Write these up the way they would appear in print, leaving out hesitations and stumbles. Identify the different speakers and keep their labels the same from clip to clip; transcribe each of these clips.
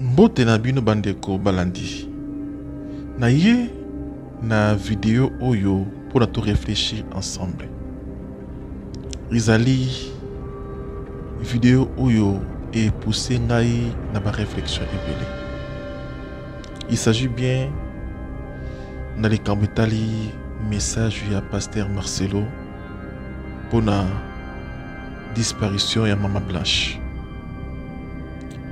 Speaker 1: Mbote na bino bandeko balandi. Na ye na vidéo oyo pour na tout réfléchir ensemble. Izali vidéo oyo et pousser ngai na ba réflexion ebele. Il s'agit bien na les kambetali message ya pasteur Marcelo pour na disparition ya Maman Blanche.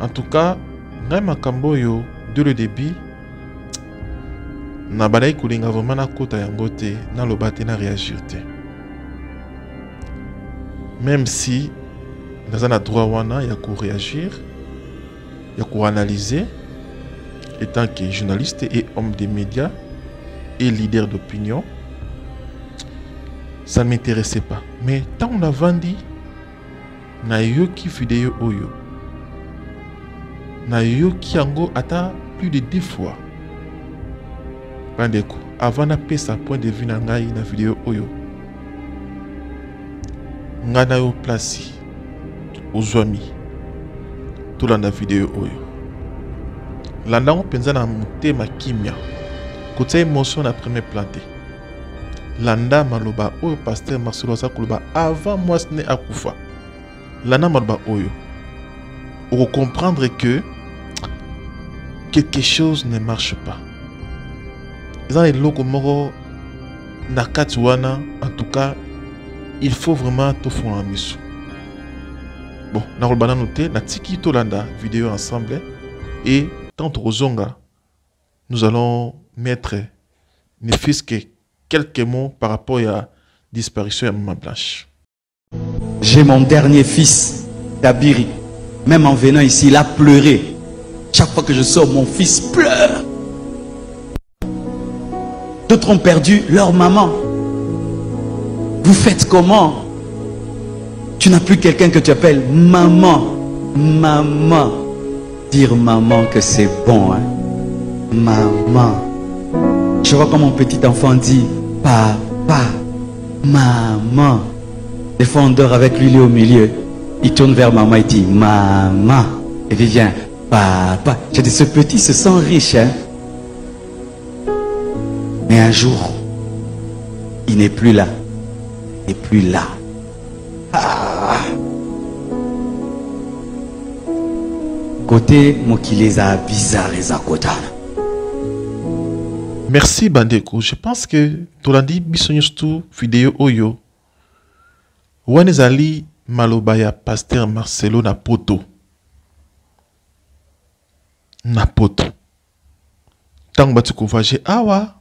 Speaker 1: En tout cas, ngai makambo yo de le début na balai kulinga vraiment na kota yango te na lobate na réagir te. Même si naza na droit wana ya ko réagir, ya ko analyser étant que journaliste et homme des médias et leader d'opinion, ça ne m'intéressait pas. Mais tant on a vendu na yoki vidéo oyo na yoki yango ata plus de 10 fois. Bandeko, avant na pesa point de vue na ngai na vidéo oyo. Nga na yo place ozwami to landa vidéo oyo. Landa on penza na mutema kimia. Kote émotion na premier planté. Landa maloba oyo pasteur Marcelo Zakuluba avant moi ce n'est akufa. Landa maloba oyo. Pour comprendre que quelque chose ne marche pas. Ils ont les logos moro nakatuana. En tout cas, il faut vraiment tout faire en mission. Bon, na rolbana noté, na tiki tolanda vidéo ensemble et tant rozonga, nous allons mettre ne fût-ce que quelques mots par rapport à la disparition de Maman Blanche.
Speaker 2: J'ai mon dernier fils, Dabiri. Même en venant ici, il a pleuré. Chaque fois que je sors, mon fils pleure. D'autres ont perdu leur maman. Vous faites comment? Tu n'as plus quelqu'un que tu appelles maman. Maman. Dire maman que c'est bon, hein? Maman. Je vois comme mon petit enfant dit papa, maman. Des fois on dort avec lui, il est au milieu. Il tourne vers maman, il dit maman. Et puis viens, papa. J'ai dit ce petit se sent riche, hein? Mais un jour, il n'est plus là. Il n'est plus là. Ah. Côté Mokileza bizarre et Zakotana.
Speaker 1: Merci Bandeko. Je pense que Tolandi Bisonyustu vidéo oyo. Wanezali malobaya pasteur Marcelo na poto. Na poto. Tant batu kovaje awa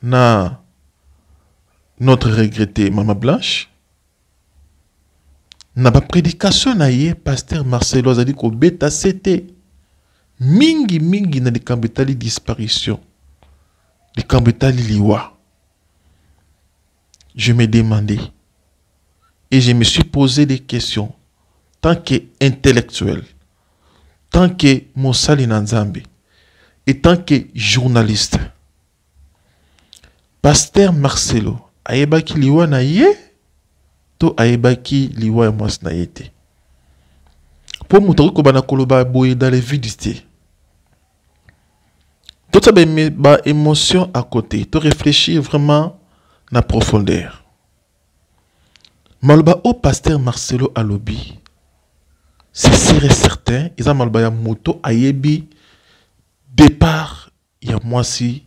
Speaker 1: na notre regretté Maman Blanche. Na ba prédication na ye pasteur Marcelo azali ko beta c'était mingi na de kambetali disparition. De kambetali liwa. Je me demandais et je me suis posé des questions tant qu'intellectuel, tant que Moussali Nanzambe et tant que journaliste. Pasteur Marcelo, ayebaki liwa na ye, to ayebaki liwa ya mwasi na ye te. Po moutari ko bana koloba boye dans les vides. Tout ça ba émotion à côté, to réfléchir vraiment na profondeur. Malba au pasteur Marcelo Alobi, c'est sûr et certain, ils ont malba ya moto ayebi départ ya mwasi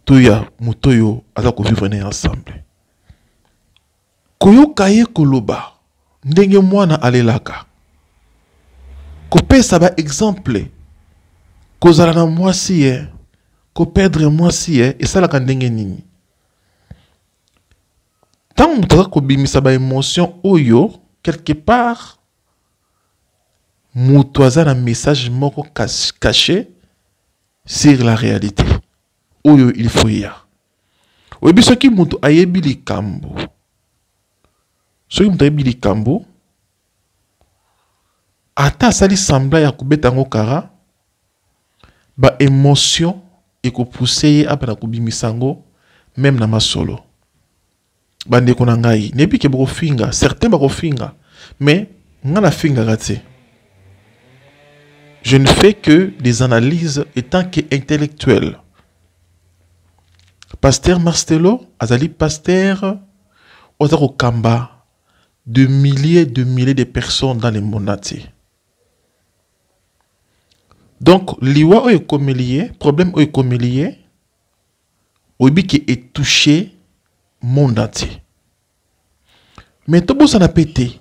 Speaker 1: to ya moto yo aza ko vivre ensemble. Koyo kaye koloba ndenge mwana alelaka. Ko pesa ba exemple kozala na mwasi ye, ko perdre mwasi ye et ça la ndenge nini. Tant que ko bimisa ba émotion oyo quelque part mutoza na message moko caché sur la réalité. Oyo il faut ya. Oyebi soki mutu ayebi likambo. Soki mutu ayebi likambo ata sali sembla ya kubeta ngo kara ba émotion et ko pousser apena ko bimisa ngo même na masolo. Bande ko na ngai nebi ke boko finga certains bako finga mais nga na finga gati Je ne fais que des analyses étant qu'intellectuel. Pasteur Marcelo, Azali Pasteur, Ozaro Kamba, de milliers de personnes dans le monde entier. Donc, l'iwa est comme lié, problème est comme lié, obi qui est touché monde entier. Mais tout ça n'a pété.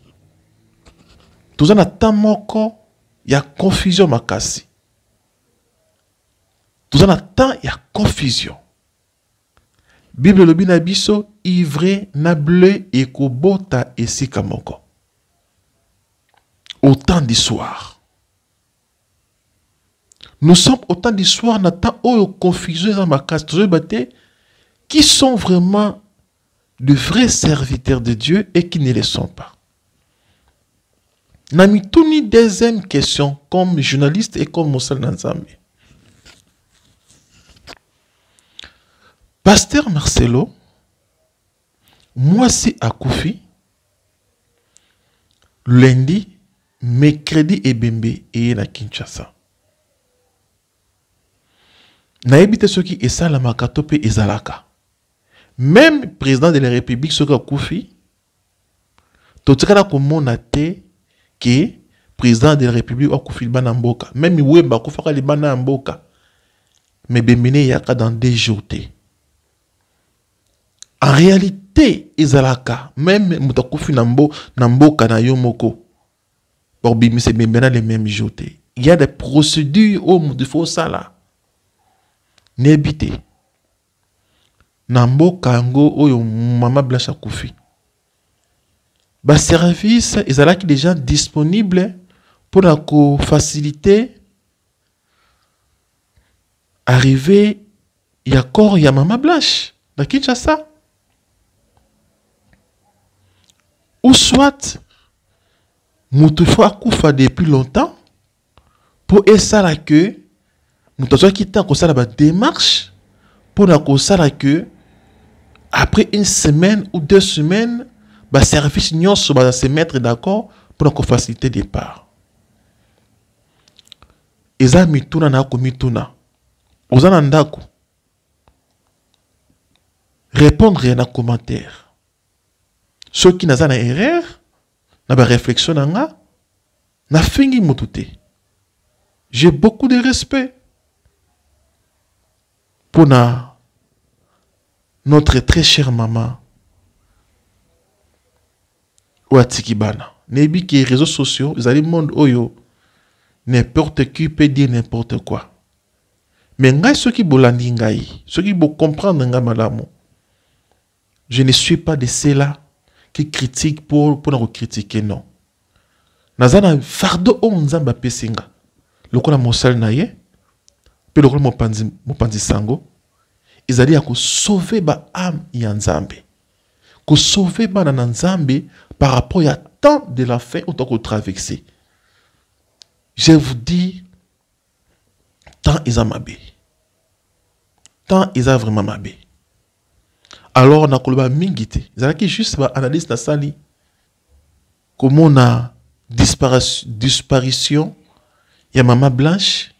Speaker 1: Tout ça n'a pas moko. Il y a confusion makasi. Tout ça n'a il y a confusion. Bible le binabiso ivré nable et kobota et sikamoko. Autant d'histoire. Nous sommes autant d'histoire n'attend oh confusion dans makasi. Tout ça qui sont vraiment de vrais serviteurs de Dieu et qui ne le sont pas. Namituni deuxième question comme journaliste et comme Moussal Nanzambe. Pasteur Marcelo, moi c'est à Koufi, lundi, mercredi et Bembe et na Kinshasa. Naebite ceux qui est ça la makatope et zalaka. Même président de la République, ce à Koufi, tout ce qu'on a comme que président de la République a Koufi Banamboka. Même Wemba Koufaka li Banamboka. Mais Bemene yaka dans des jours. En réalité, Ezalaka, même Moutakofi Namboka na Yomoko, pour Bimi c'est Bemena les mêmes jours. Il y a des procédures où il faut ça là. N'ébité. Namboka ngo oyo Mama Blanche Koufi. Bah service, ils ont des gens disponibles pour la faciliter arriver. Il y a encore il y a Mama Blanche dans Kinshasa. Ou soit Moutoufa Koufa depuis longtemps pour essayer la que Moutoufa qui t'a ça la démarche pour la ça que après une semaine ou 2 semaines bah service nyons va se mettre d'accord pour la faciliter départ. Eza mituna na ko mituna. Ozana ndako. Répondre à un commentaire. Ceux qui n'ont pas erreur, n'a pas réflexion n'a fini motute. J'ai beaucoup de respect pour notre très chère maman. Ouatikibana. Nebi qui réseaux sociaux, ils allaient monde oyo. N'importe qui peut dire n'importe quoi. Mais ngai ceux qui bolandi ngai, ceux qui bo comprendre nga malamu. Je ne suis pas de ceux-là qui critiquent pour nous critiquer, non. Nazana fardo o nzamba pesinga. Lokola mosal naye, pe lokola mopanzi sango, ils allaient à sauver ba âme ya nzambe. Que sauver ba na nzambe par rapport à tant de la fin autant qu'on traverser. Je vous dis, tant ils ont mabé. Tant ils ont vraiment mabé. Alors on a kolba mingite. Ils ont juste analyse na sali. Comment on a disparition, il y a Maman Blanche,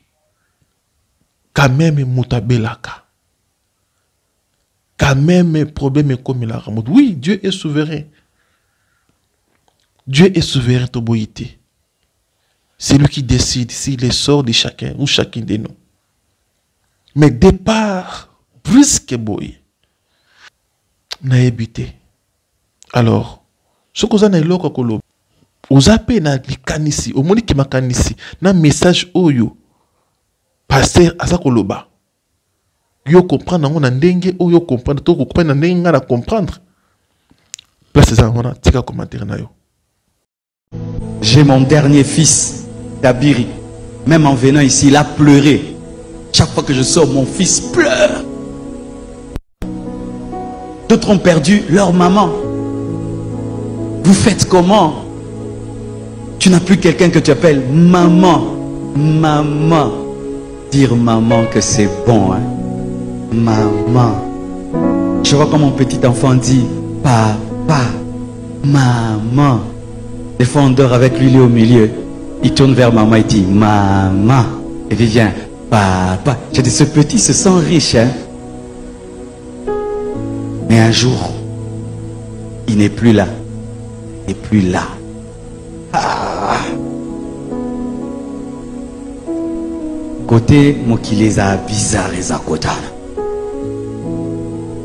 Speaker 1: quand même Moutabelaka. Quand même problème comme il a ramoud. Oui, Dieu est souverain. Dieu est souverain de boïté. C'est lui qui décide s'il sort de chacun ou chacun de nous. Mais départ, brusque boy, n'a évité. Alors, ce que vous avez là, vous avez na likanisi, au monde qui m'a kanisi, na message oyo, pasteur azakoloba. Yo comprendre on a ndenge oyo comprendre, to comprendre ndenge na comprendre. Place ça on a tika commentaire na yo.
Speaker 2: J'ai mon dernier fils, Dabiri. Même en venant ici, il a pleuré. Chaque fois que je sors, mon fils pleure. D'autres ont perdu leur maman. Vous faites comment? Tu n'as plus quelqu'un que tu appelles maman. Maman. Dire maman que c'est bon. Hein? Maman. Je vois comme mon petit enfant dit papa. Maman. Des fois on dort avec lui, il est au milieu. Il tourne vers maman et dit, maman. Et puis vient, papa. J'ai dit, ce petit se sent riche, hein. Mais un jour, il n'est plus là. Il n'est plus là. Ah. Côté, moi qui les a bizarres, les akotana.